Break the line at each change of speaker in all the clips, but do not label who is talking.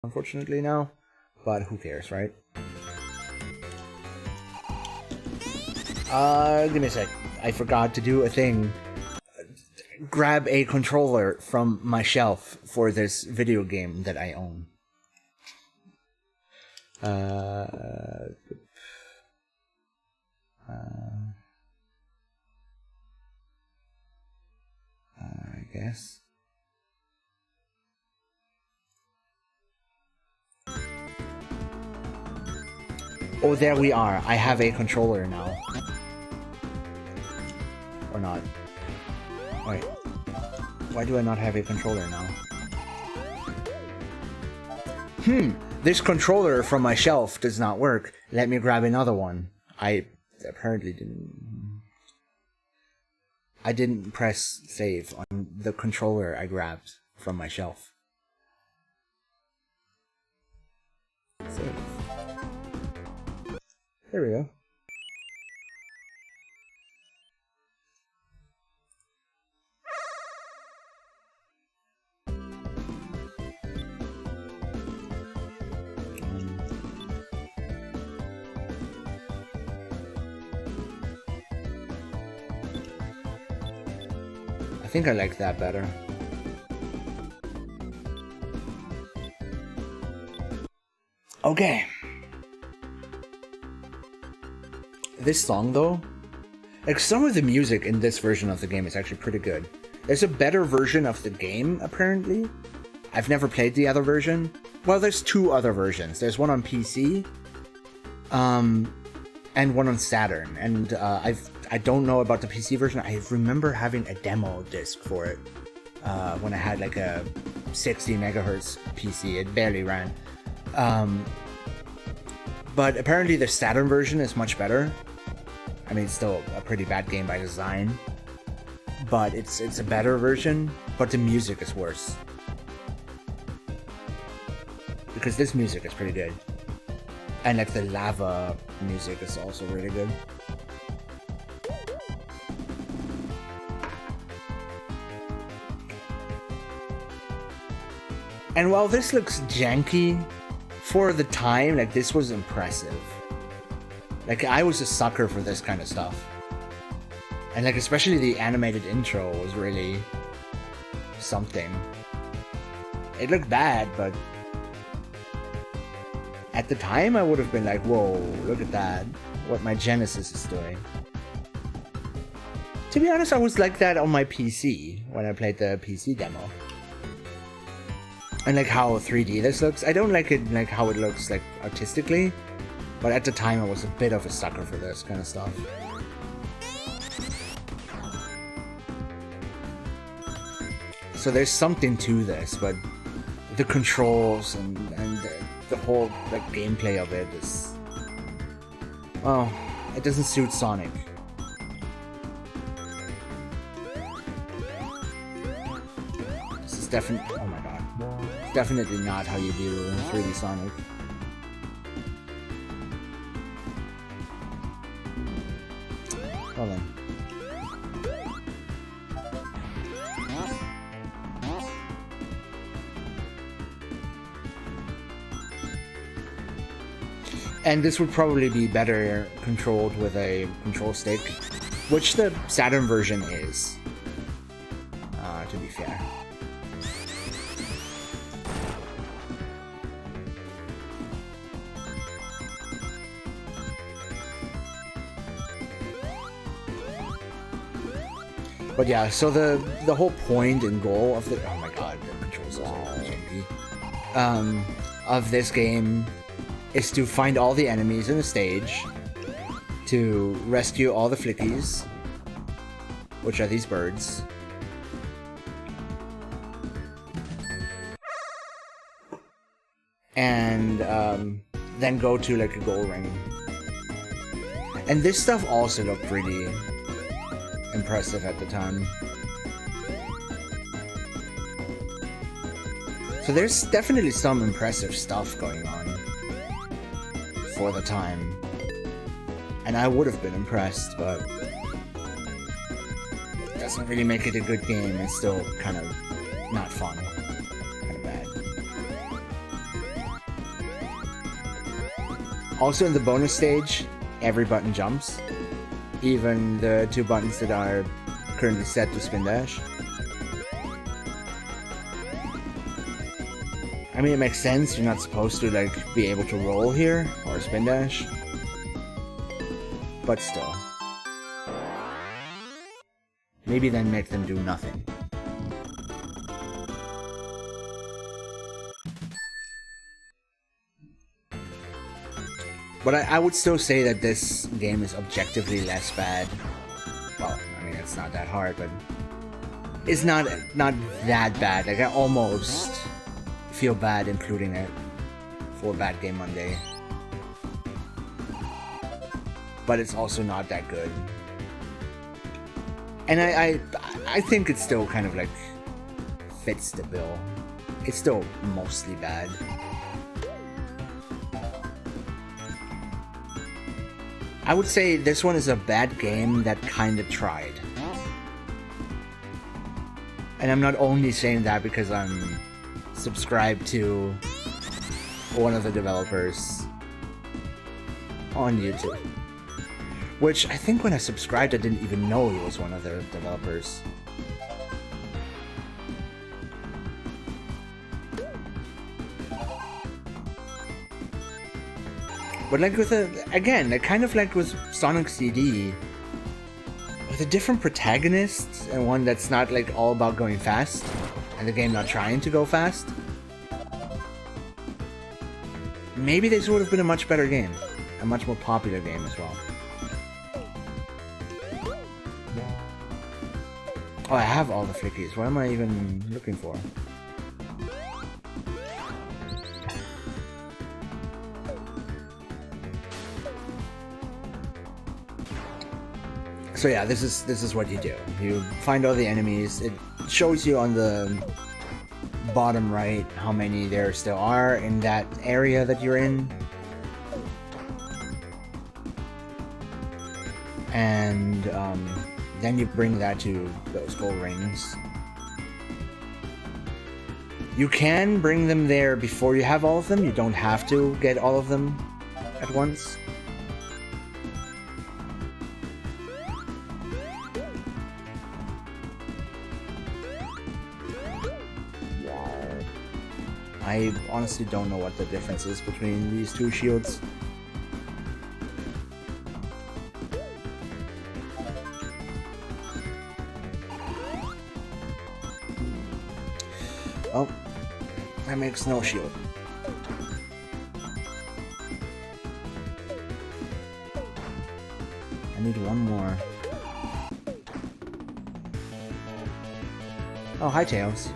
unfortunately now, but who cares, right? Give me a sec. I forgot to do a thing. Grab a controller from my shelf for this video game that I own. I guess. Oh, there we are. I have a controller now. Or not. Wait. Why do I not have a controller now? This controller from my shelf does not work. Let me grab another one. I apparently didn't press save on the controller I grabbed from my shelf. Save. There we go. I think I like that better. Okay. This song though, like some of the music in this version of the game is actually pretty good. There's a better version of the game apparently. I've never played the other version. Well, there's two other versions. There's one on PC, and one on Saturn. And I don't know about the PC version. I remember having a demo disc for it when I had like a 60 megahertz PC. It barely ran. But apparently the Saturn version is much better. I mean, it's still a pretty bad game by design, but it's a better version, but the music is worse. Because this music is pretty good. And like the lava music is also really good. And while this looks janky, for the time, like this was impressive. Like I was a sucker for this kind of stuff. And like especially the animated intro was really something. It looked bad, but at the time I would have been like, whoa, look at that. What my Genesis is doing. To be honest, I was like that on my PC when I played the PC demo. And like how 3D this looks. I don't like it like how it looks like artistically. But at the time I was a bit of a sucker for this kind of stuff. So there's something to this, but the controls and the whole like gameplay of it is... well, it doesn't suit Sonic. This is definitely... oh my god. It's definitely not how you do 3D Sonic. Hold on. And this would probably be better controlled with a control stick, which the Saturn version is, to be fair. But yeah, so the whole point and goal of the... oh my god, the controls are so janky. Of this game is to find all the enemies in the stage, to rescue all the flickies, which are these birds, and then go to like a gold ring. And this stuff also looked really impressive at the time. So there's definitely some impressive stuff going on for the time. And I would have been impressed, but it doesn't really make it a good game. It's still kind of not fun. Kind of bad. Also in the bonus stage, every button jumps. Even the 2 buttons that are currently set to spin dash. I mean, it makes sense, you're not supposed to, like, be able to roll here, or spin dash. But still. Maybe then make them do nothing. But I would still say that this game is objectively less bad. Well, I mean, it's not that hard, but it's not that bad. Like, I almost feel bad including it for Bad Game Monday. But it's also not that good. And I think it still kind of, like, fits the bill. It's still mostly bad. I would say this one is a bad game that kinda tried. And I'm not only saying that because I'm subscribed to one of the developers on YouTube. Which, I think when I subscribed I didn't even know he was one of the developers. But like with again, kind of like with Sonic CD, with a different protagonist and one that's not like all about going fast, and the game not trying to go fast, maybe this would have been a much better game, a much more popular game as well. Oh, I have all the flickies. What am I even looking for? So yeah, this is what you do. You find all the enemies. It shows you on the bottom right how many there still are in that area that you're in. And then you bring that to those gold rings. You can bring them there before you have all of them. You don't have to get all of them at once. I honestly don't know what the difference is between these two shields. Oh, that makes no shield. I need one more. Oh, hi, Tails.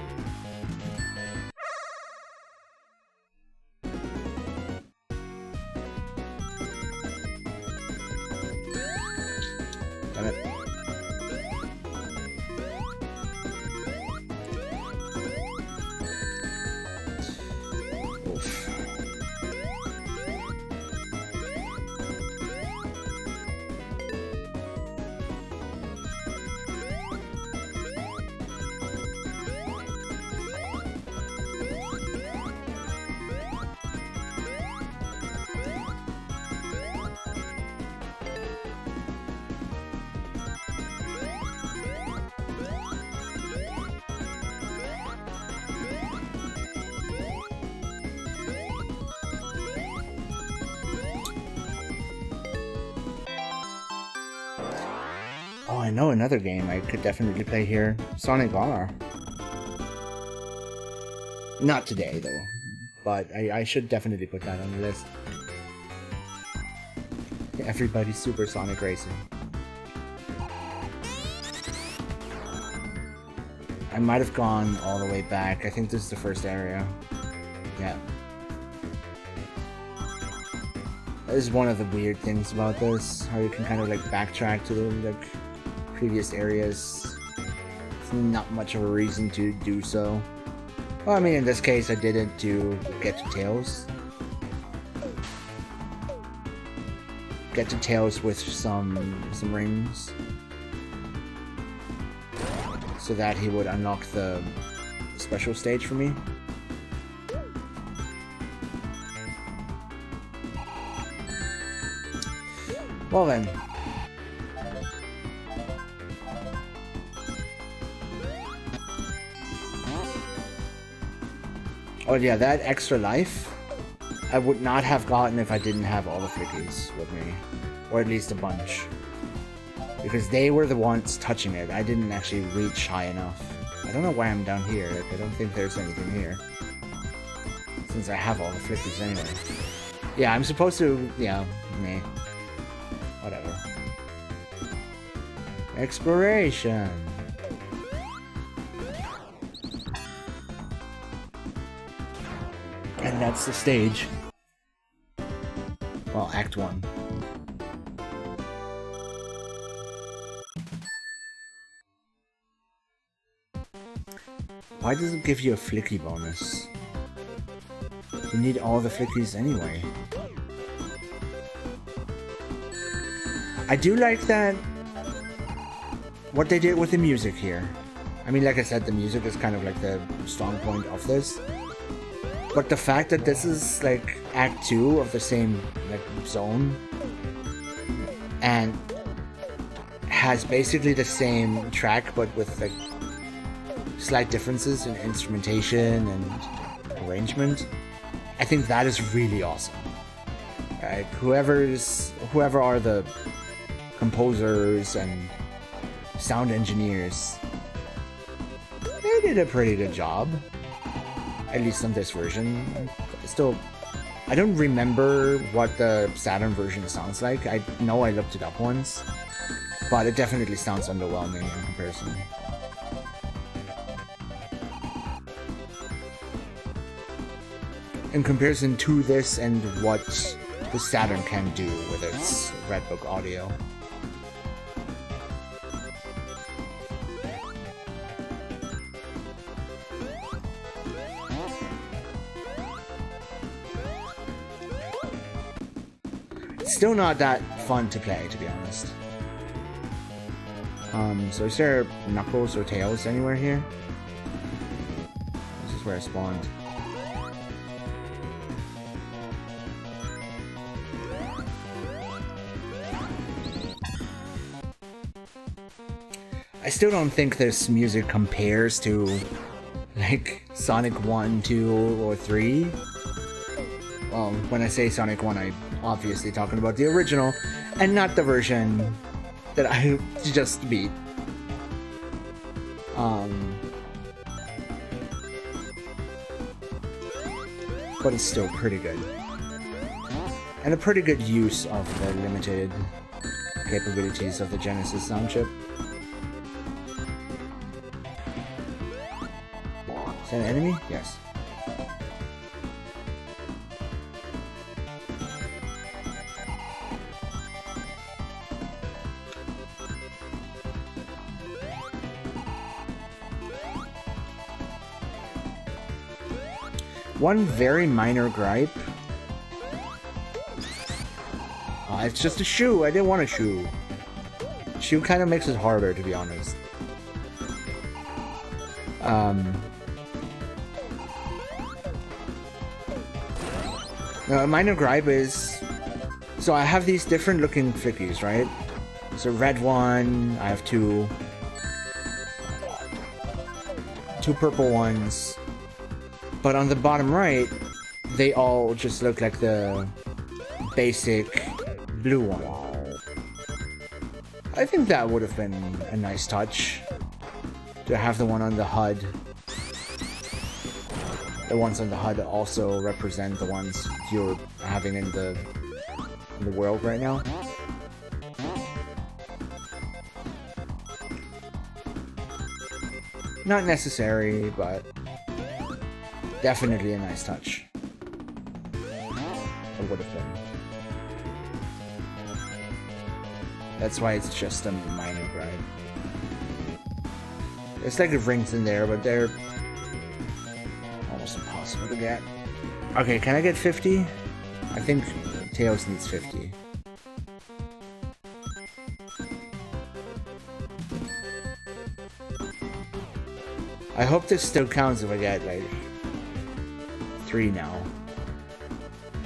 Oh, I know another game I could definitely play here. Sonic R. Not today, though. But I should definitely put that on the list. Everybody's Super Sonic Racing. I might have gone all the way back. I think this is the first area. Yeah. This is one of the weird things about this, how you can kind of like backtrack to the like previous areas. It's not much of a reason to do so. Well, I mean, in this case, I did it to get to Tails. Get to Tails with some rings, so that he would unlock the special stage for me. Well then. Oh yeah, that extra life I would not have gotten if I didn't have all the flickies with me. Or at least a bunch. Because they were the ones touching it. I didn't actually reach high enough. I don't know why I'm down here. Like, I don't think there's anything here. Since I have all the flickies anyway. Yeah, I'm supposed to... Yeah, meh. Whatever. Exploration! And that's the stage. Well, Act 1. Why does it give you a flicky bonus? You need all the flickies anyway. I do like that... what they did with the music here. I mean, like I said, the music is kind of like the strong point of this. But the fact that this is like Act 2 of the same like zone and has basically the same track but with like slight differences in instrumentation and arrangement, I think that is really awesome. Right? Whoever are the composers and sound engineers, they did a pretty good job. At least on this version. Still, I don't remember what the Saturn version sounds like. I know I looked it up once, but it definitely sounds underwhelming in comparison. In comparison to this and what the Saturn can do with its Redbook audio. Still not that fun to play, to be honest. So is there Knuckles or Tails anywhere here? This is where I spawned. I still don't think this music compares to, like, Sonic 1, 2, or 3. Well, when I say Sonic 1, I'm obviously talking about the original, and not the version that I just beat. But it's still pretty good. And a pretty good use of the limited capabilities of the Genesis sound chip. Is that an enemy? Yes. One very minor gripe. It's just a shoe. I didn't want a shoe. Shoe kind of makes it harder, to be honest. A minor gripe is... So I have these different looking flickies, right? So red one, I have two purple ones. But on the bottom right, they all just look like the basic blue one. I think that would have been a nice touch. To have the one on the HUD. The ones on the HUD also represent the ones you're having in the world right now. Not necessary, but definitely a nice touch. It would have been. That's why it's just a minor gripe. There's like rings in there, but they're almost impossible to get. Okay, can I get 50? I think Tails needs 50. I hope this still counts if I get like 3 now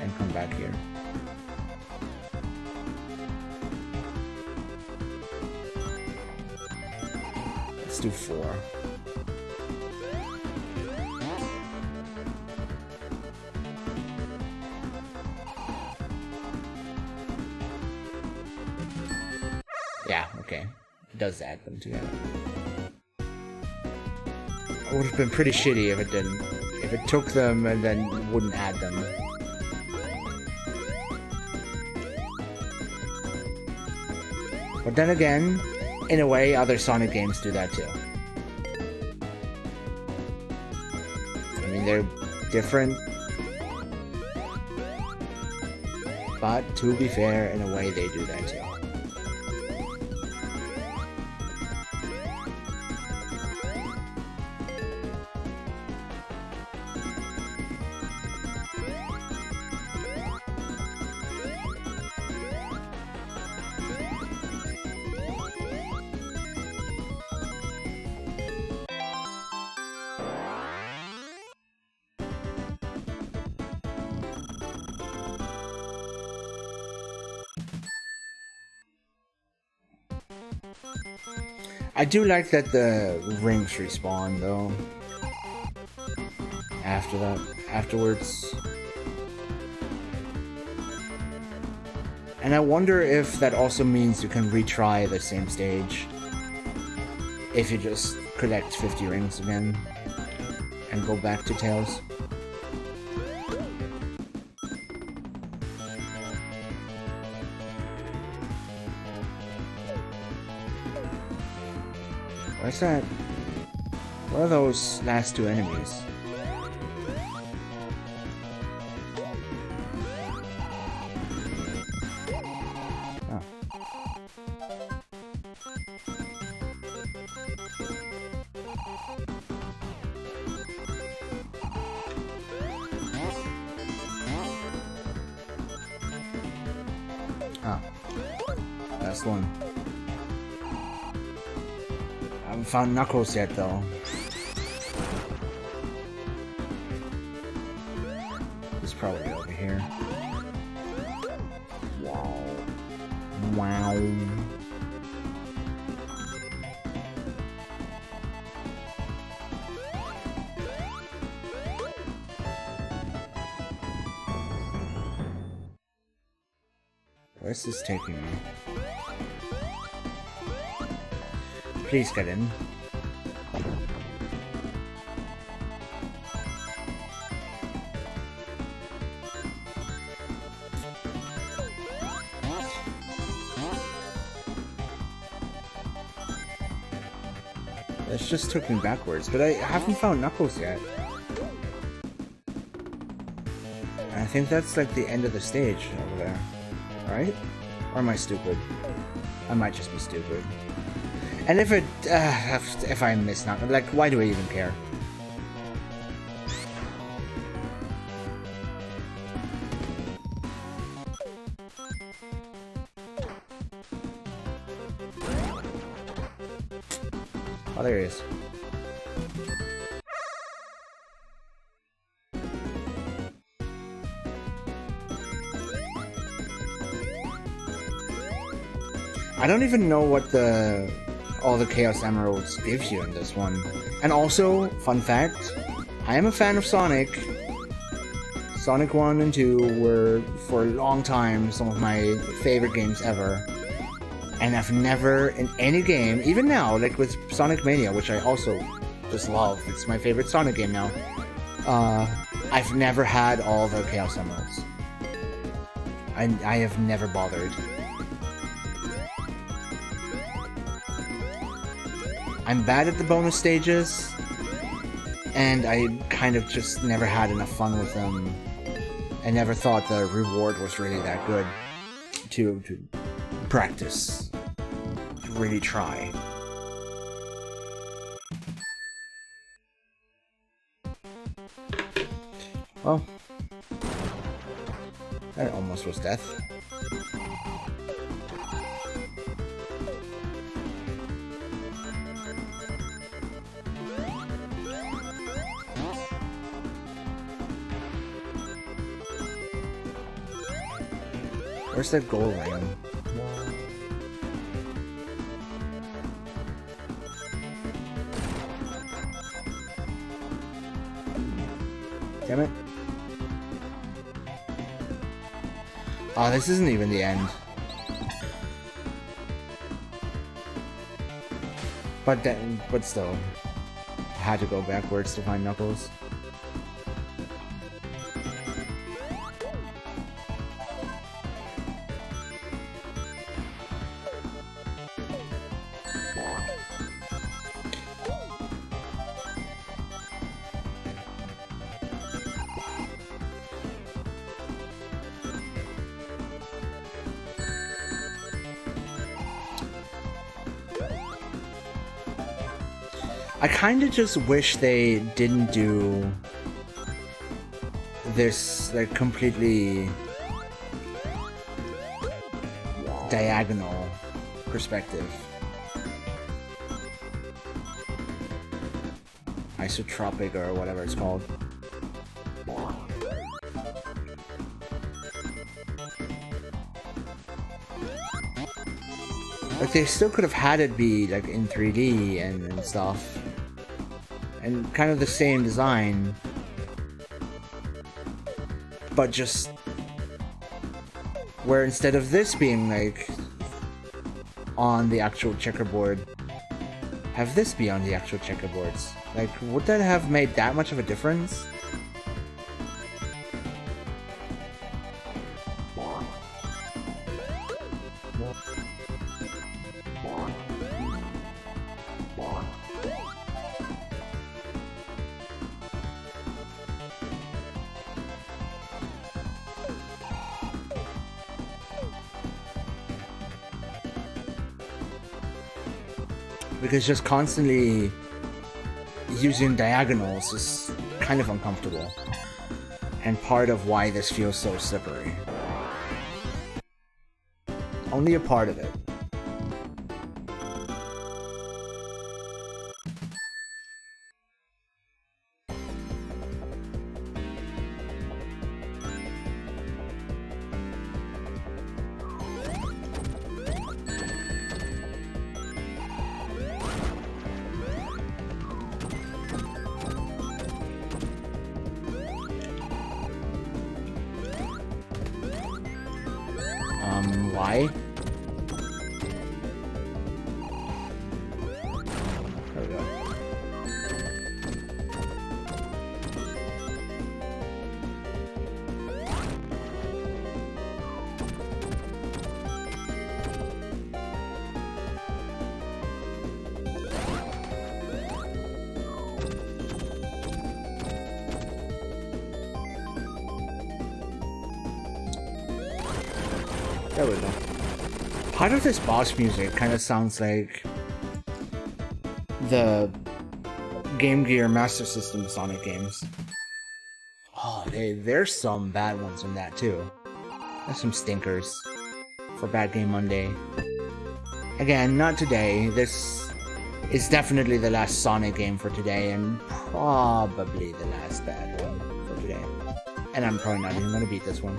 and come back here. do 4. Yeah, okay. It does add them together. It would have been pretty shitty if it didn't. If it took them and then wouldn't add them. But then again, in a way, other Sonic games do that too. I mean, they're different. But to be fair, in a way, they do that too. I do like that the rings respawn though. Afterwards. And I wonder if that also means you can retry the same stage if you just collect 50 rings again and go back to Tails. What's that? What are those last 2 enemies? Oh. Ah. Last one. I haven't found Knuckles yet, though. He's probably over here. Wow. Wow. Where's this taking me? Please get in. This just took me backwards, but I haven't found Knuckles yet. And I think that's like the end of the stage over there, right? Or am I stupid? I might just be stupid. And if I miss Knuckles, like, why do I even care? Oh, there he is. I don't even know what all the Chaos Emeralds gives you in this one. And also, fun fact, I am a fan of Sonic. Sonic 1 and 2 were, for a long time, some of my favorite games ever. And I've never, in any game, even now, like with Sonic Mania, which I also just love, it's my favorite Sonic game now, I've never had all the Chaos Emeralds. I have never bothered. I'm bad at the bonus stages, and I kind of just never had enough fun with them. I never thought the reward was really that good to practice, to really try. Well, that almost was death. Where's that gold ring? Damn it. Oh, this isn't even the end. But then, but still, I had to go backwards to find Knuckles. I kind of just wish they didn't do this like completely diagonal perspective. Isotropic or whatever it's called. Like they still could have had it be like in 3D and stuff. And kind of the same design, but just where instead of this being like on the actual checkerboard, have this be on the actual checkerboards. Like, would that have made that much of a difference? Because just constantly using diagonals is kind of uncomfortable, and part of why this feels so slippery. Only a part of it. Why? There we go. There we go. Part of this boss music kind of sounds like the Game Gear Master System Sonic games. Oh, there's some bad ones in that too. There's some stinkers for Bad Game Monday. Again, not today. This is definitely the last Sonic game for today, and probably the last bad one for today. And I'm probably not even gonna beat this one.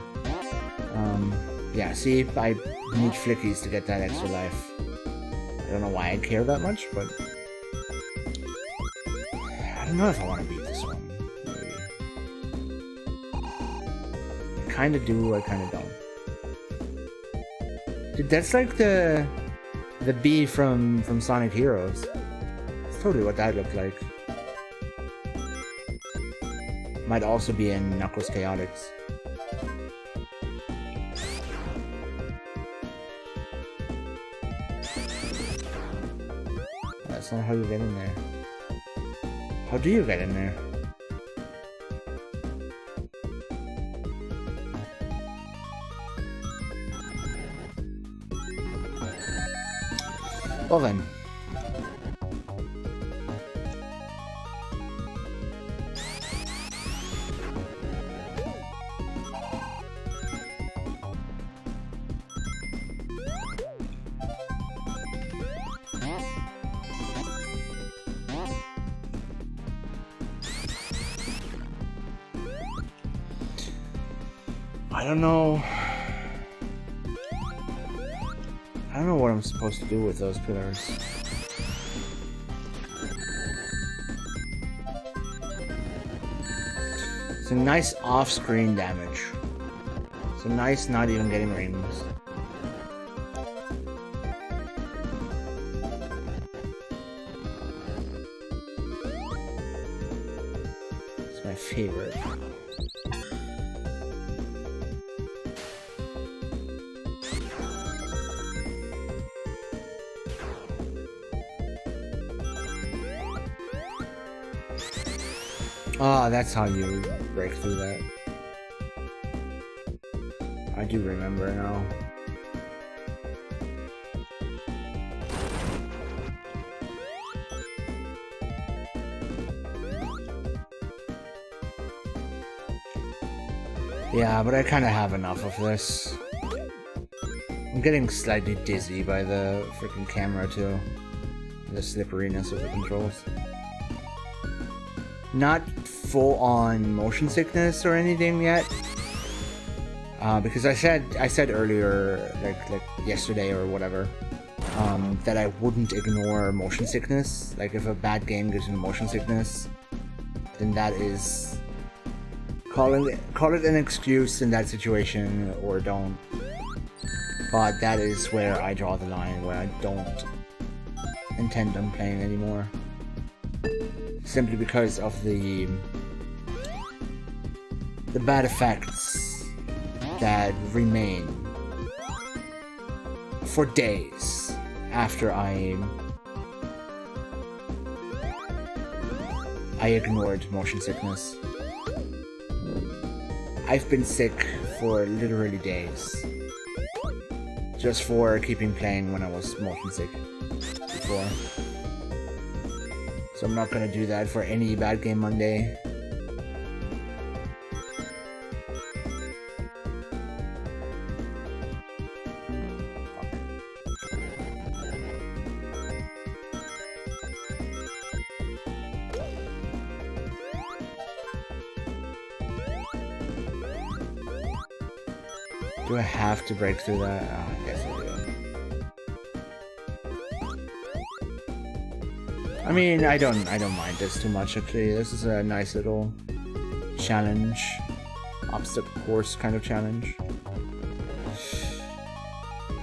Yeah, see, I need flickies to get that extra life. I don't know why I care that much, but I don't know if I want to beat this one. Maybe. I kind of do, I kind of don't. Dude, that's like the bee from Sonic Heroes. That's totally what that looked like. Might also be in Knuckles Chaotix. That's not how you get in there. How do you get in there? Well then. I don't know. I don't know what I'm supposed to do with those pillars. Some nice off-screen damage. Some nice not even getting rings. It's my favorite. Ah, that's how you break through that. I do remember now. Yeah, but I kind of have enough of this. I'm getting slightly dizzy by the freaking camera too. The slipperiness of the controls. Not full-on motion sickness or anything yet, because I said earlier, like yesterday or whatever, that I wouldn't ignore motion sickness. Like if a bad game gives me motion sickness, then that is call it an excuse in that situation, or don't. But that is where I draw the line, where I don't intend on playing anymore. Simply because of the bad effects that remain for days after I ignored motion sickness. I've been sick for literally days, just for keeping playing when I was motion sick before. So I'm not gonna do that for any Bad Game Monday. Do I have to break through that? Oh, I guess I do. I mean, I don't mind this too much actually. This is a nice little challenge, obstacle course kind of challenge.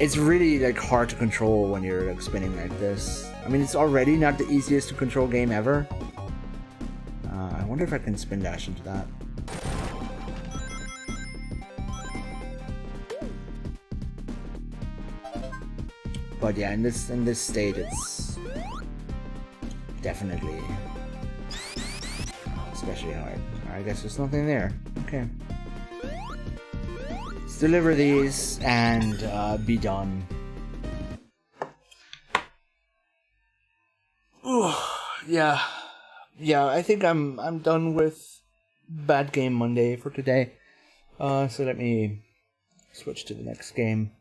It's really like hard to control when you're like spinning like this. I mean, it's already not the easiest to control game ever. I wonder if I can spin dash into that. But yeah, in this state, it's definitely especially hard. I guess there's nothing there. Okay. Let's deliver these and be done. Ooh, yeah. Yeah, I think I'm done with Bad Game Monday for today. So let me switch to the next game.